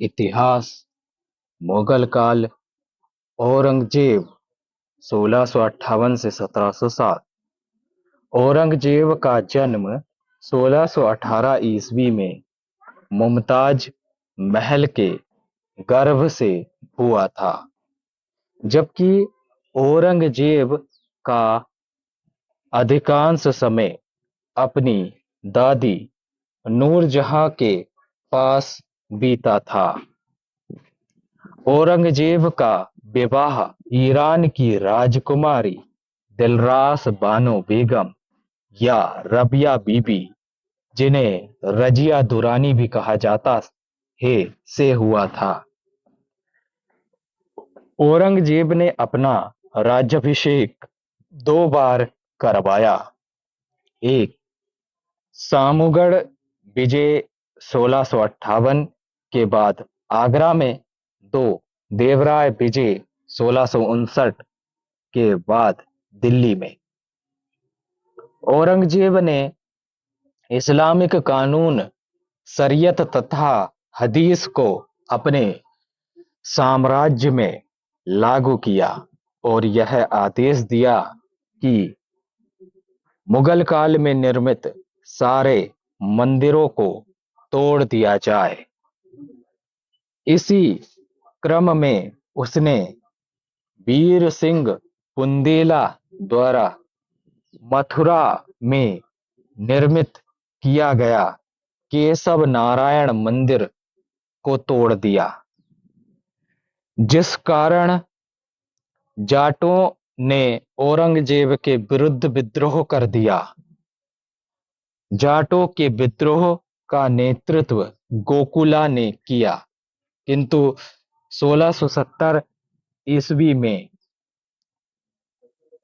इतिहास। मुगल काल। औरंगजेब 1658 से 1707। औरंगजेब का जन्म 1618 ईस्वी में मुमताज महल के गर्भ से हुआ था, जबकि औरंगजेब का अधिकांश समय अपनी दादी नूरजहां के पास बीता था। औरंगजेब का विवाह ईरान की राजकुमारी दिलरास बानो बेगम या रबिया बीबी, जिन्हें रजिया दुरानी भी कहा जाता है, से हुआ था। औरंगजेब ने अपना राज्याभिषेक दो बार करवाया। एक सामूगढ़ विजय 1658 के बाद आगरा में, दो देवराय विजय 1659 के बाद दिल्ली में। औरंगजेब ने इस्लामिक कानून, शरीयत तथा हदीस को अपने साम्राज्य में लागू किया और यह आदेश दिया कि मुगल काल में निर्मित सारे मंदिरों को तोड़ दिया जाए। इसी क्रम में उसने वीर सिंह बुंदेला द्वारा मथुरा में निर्मित किया गया केशव नारायण मंदिर को तोड़ दिया, जिस कारण जाटों ने औरंगजेब के विरुद्ध विद्रोह कर दिया। जाटों के विद्रोह का नेतृत्व गोकुला ने किया, किंतु 1670 ईस्वी में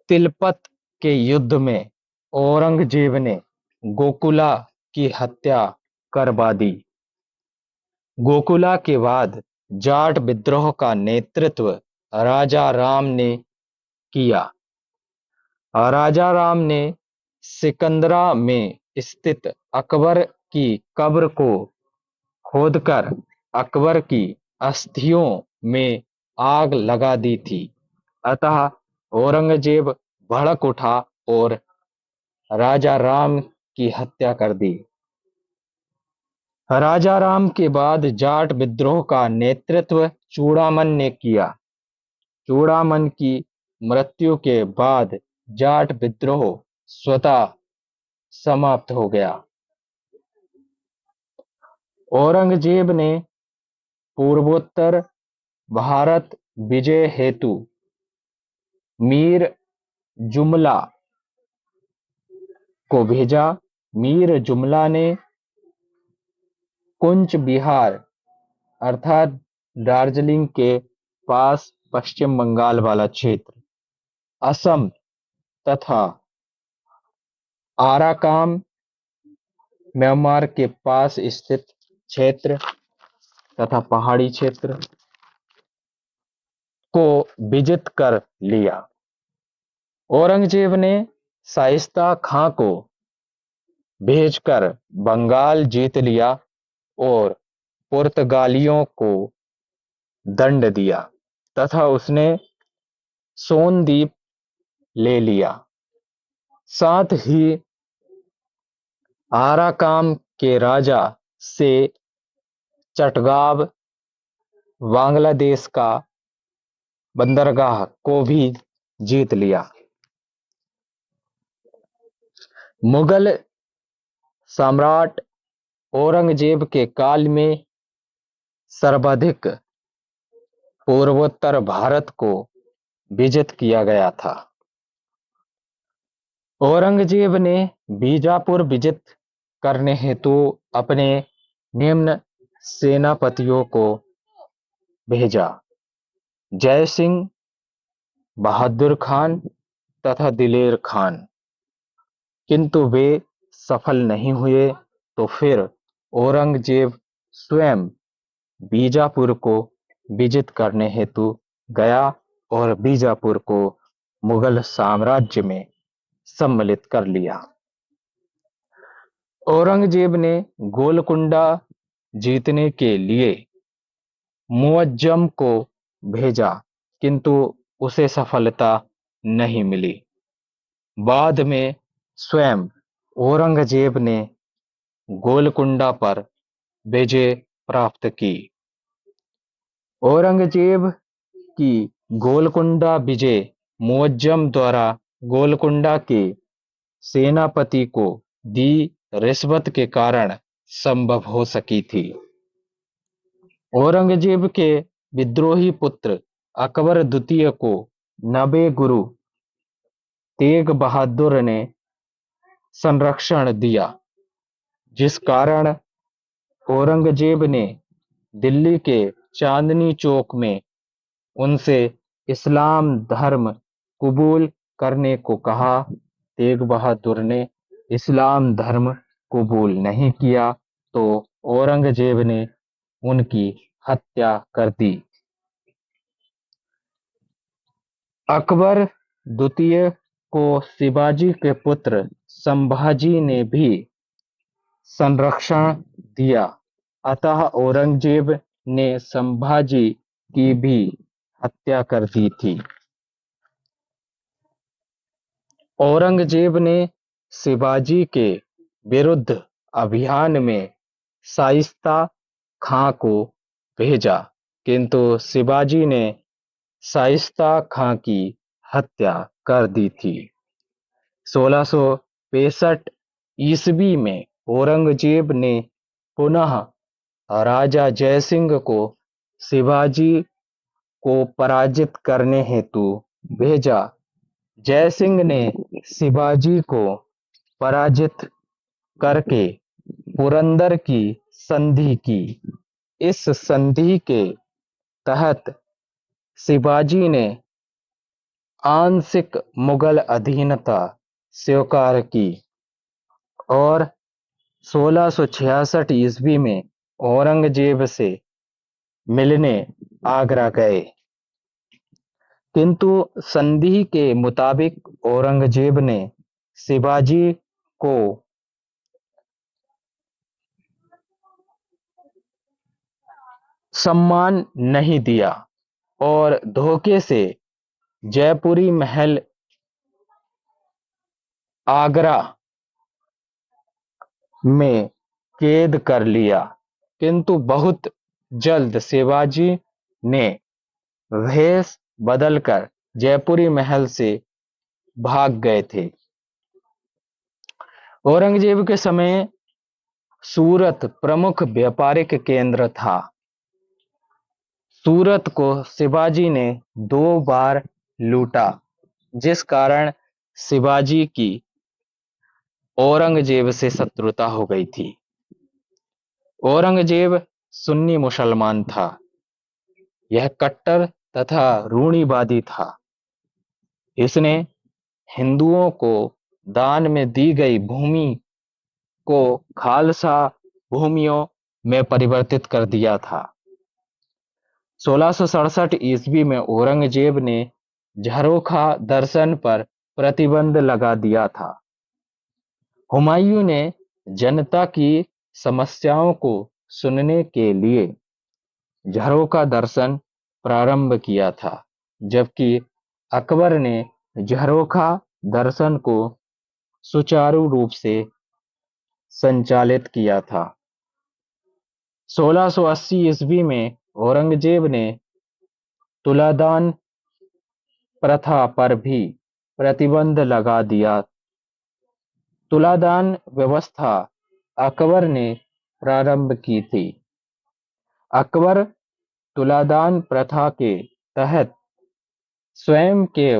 तिलपत के युद्ध में औरंगजेब ने गोकुला की हत्या करवा दी। गोकुला के बाद जाट विद्रोह का नेतृत्व राजा राम ने किया। राजा राम ने सिकंदरा में स्थित अकबर की कब्र को खोदकर अकबर की अस्थियों में आग लगा दी थी। अतः औरंगजेब भड़क उठा और राजा राम की हत्या कर दी। राजा राम के बाद जाट विद्रोह का नेतृत्व चूड़ामन ने किया। चूड़ामन की मृत्यु के बाद जाट विद्रोह स्वतः समाप्त हो गया। औरंगजेब ने पूर्वोत्तर भारत विजय हेतु मीर जुमला को भेजा। मीर जुमला ने कुंच बिहार अर्थात दार्जिलिंग के पास पश्चिम बंगाल वाला क्षेत्र, असम तथा आराकान म्यांमार के पास स्थित क्षेत्र तथा पहाड़ी क्षेत्र को विजित कर लिया। औरंगजेब ने शाइस्ता खां को भेजकर बंगाल जीत लिया और पुर्तगालियों को दंड दिया तथा उसने सोन द्वीप ले लिया। साथ ही आराकान के राजा से चटगांव, बांग्लादेश का बंदरगाह को भी जीत लिया। मुगल सम्राट औरंगजेब के काल में सर्वाधिक पूर्वोत्तर भारत को विजित किया गया था। औरंगजेब ने बीजापुर विजित करने हेतु अपने निम्न सेनापतियों को भेजा: जय सिंह, बहादुर खान तथा दिलेर खान, किंतु वे सफल नहीं हुए। तो फिर औरंगजेब स्वयं बीजापुर को विजित करने हेतु गया और बीजापुर को मुगल साम्राज्य में सम्मिलित कर लिया। औरंगजेब ने गोलकुंडा जीतने के लिए मुअज्जम को भेजा, किंतु उसे सफलता नहीं मिली। बाद में स्वयं औरंगजेब ने गोलकुंडा पर विजय प्राप्त की। औरंगजेब की गोलकुंडा विजय मुअज्जम द्वारा गोलकुंडा के सेनापति को दी रिश्वत के कारण संभव हो सकी थी। औरंगजेब के विद्रोही पुत्र अकबर द्वितीय को नबे गुरु तेग बहादुर ने संरक्षण दिया, जिस कारण औरंगजेब ने दिल्ली के चांदनी चौक में उनसे इस्लाम धर्म कबूल करने को कहा। तेग बहादुर ने इस्लाम धर्म कबूल नहीं किया तो औरंगजेब ने उनकी हत्या कर दी। अकबर द्वितीय को शिवाजी के पुत्र संभाजी ने भी संरक्षण दिया, अतः औरंगजेब ने संभाजी की भी हत्या कर दी थी। औरंगजेब ने शिवाजी के विरुद्ध अभियान में शाइस्ता खां को भेजा, किंतु शिवाजी ने शाइस्ता खां की हत्या कर दी थी। 1665 ईस्वी में औरंगजेब ने पुनः राजा जयसिंह को शिवाजी को पराजित करने हेतु भेजा। जयसिंह ने शिवाजी को पराजित करके पुरंदर की संधि की। इस संधि के तहत शिवाजी ने आंशिक मुगल अधीनता स्वीकार की और 1666 ईस्वी में औरंगजेब से मिलने आगरा गए, किंतु संधि के मुताबिक औरंगजेब ने शिवाजी को सम्मान नहीं दिया और धोखे से जयपुरी महल आगरा में कैद कर लिया, किंतु बहुत जल्द शिवाजी ने वेश बदलकर जयपुरी महल से भाग गए थे। औरंगजेब के समय सूरत प्रमुख व्यापारिक केंद्र था। सूरत को शिवाजी ने 2 बार लूटा, जिस कारण शिवाजी की औरंगजेब से शत्रुता हो गई थी। औरंगजेब सुन्नी मुसलमान था। यह कट्टर तथा रूढ़िवादी था। इसने हिंदुओं को दान में दी गई भूमि को खालसा भूमियों में परिवर्तित कर दिया था। 1667 ईस्वी में औरंगजेब ने झरोखा दर्शन पर प्रतिबंध लगा दिया था। हुमायूं ने जनता की समस्याओं को सुनने के लिए झरोखा दर्शन प्रारंभ किया था, जबकि अकबर ने झरोखा दर्शन को सुचारू रूप से संचालित किया था। 1680 ईस्वी में औरंगजेब ने तुलादान प्रथा पर भी प्रतिबंध लगा दिया। तुलादान व्यवस्था अकबर ने प्रारंभ की थी। अकबर तुलादान प्रथा के तहत स्वयं के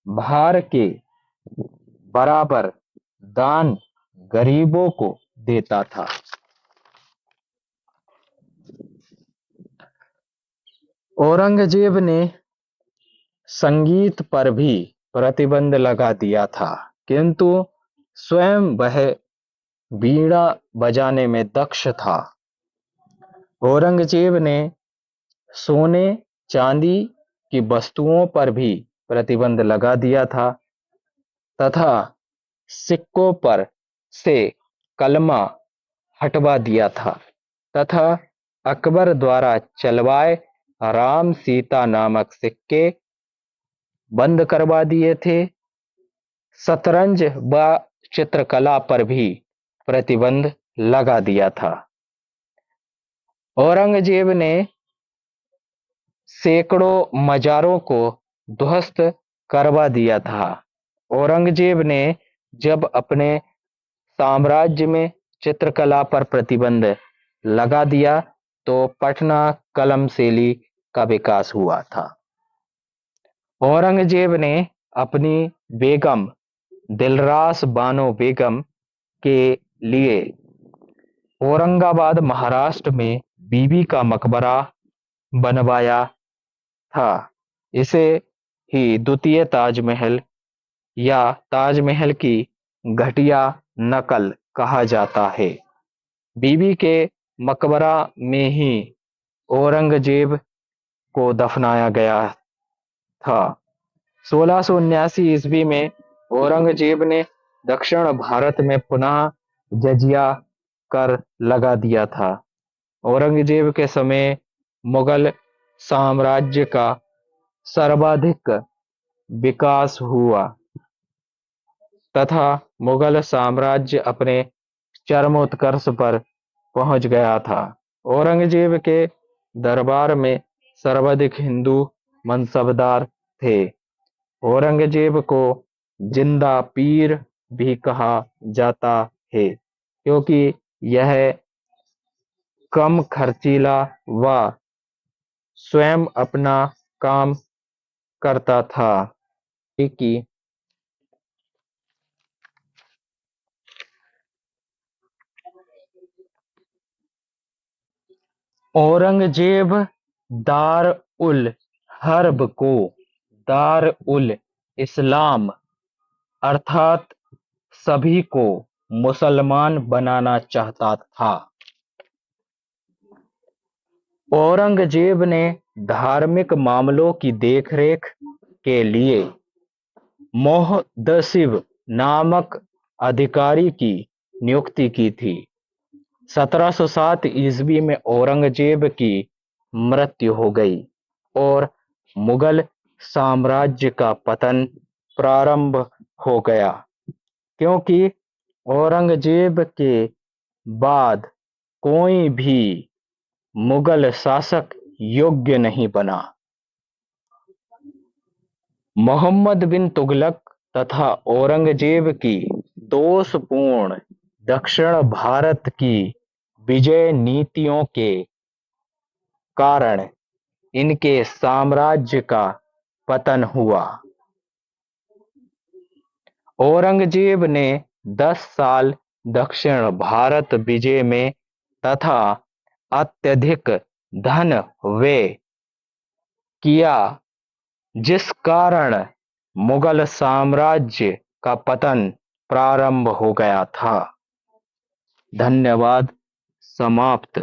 भार के बराबर दान गरीबों को देता था। औरंगजेब ने संगीत पर भी प्रतिबंध लगा दिया था, किंतु स्वयं वह वीणा बजाने में दक्ष था। औरंगजेब ने सोने चांदी की वस्तुओं पर भी प्रतिबंध लगा दिया था तथा सिक्कों पर से कलमा हटवा दिया था तथा अकबर द्वारा चलवाए राम सीता नामक सिक्के बंद करवा दिए थे। शतरंज व चित्रकला पर भी प्रतिबंध लगा दिया था। औरंगजेब ने सैकड़ों मजारों को ध्वस्त करवा दिया था। औरंगजेब ने जब अपने साम्राज्य में चित्रकला पर प्रतिबंध लगा दिया तो पटना कलम शैली का विकास हुआ था। औरंगजेब ने अपनी बेगम दिलरास बानो बेगम के लिए औरंगाबाद महाराष्ट्र में बीबी का मकबरा बनवाया था। इसे ही द्वितीय ताजमहल या ताजमहल की घटिया नकल कहा जाता है। बीबी के मकबरा में ही औरंगजेब को दफनाया गया था। 1679 ईस्वी में औरंगजेब ने दक्षिण भारत में पुनः जजिया कर लगा दिया था। औरंगजेब के समय मुगल साम्राज्य का सर्वाधिक विकास हुआ तथा मुगल साम्राज्य अपने चरमोत्कर्ष पर पहुंच गया था। औरंगजेब के दरबार में सर्वाधिक हिंदू मनसबदार थे। औरंगजेब को जिंदा पीर भी कहा जाता है क्योंकि यह कम खर्चीला व स्वयं अपना काम करता था कि औरंगजेब दार उल हर्ब को दार उल इस्लाम अर्थात सभी को मुसलमान बनाना चाहता था। औरंगजेब ने धार्मिक मामलों की देखरेख के लिए मोहद्दसिब नामक अधिकारी की नियुक्ति की थी। 1707 ईस्वी में औरंगजेब की मृत्यु हो गई और मुगल साम्राज्य का पतन प्रारंभ हो गया क्योंकि औरंगजेब के बाद कोई भी मुगल शासक योग्य नहीं बना। मोहम्मद बिन तुगलक तथा औरंगजेब की दोषपूर्ण दक्षिण भारत की विजय नीतियों के कारण इनके साम्राज्य का पतन हुआ। औरंगजेब ने 10 साल दक्षिण भारत विजय में तथा अत्यधिक धन व्यय किया जिस कारण मुगल साम्राज्य का पतन प्रारंभ हो गया था। धन्यवाद। समाप्त।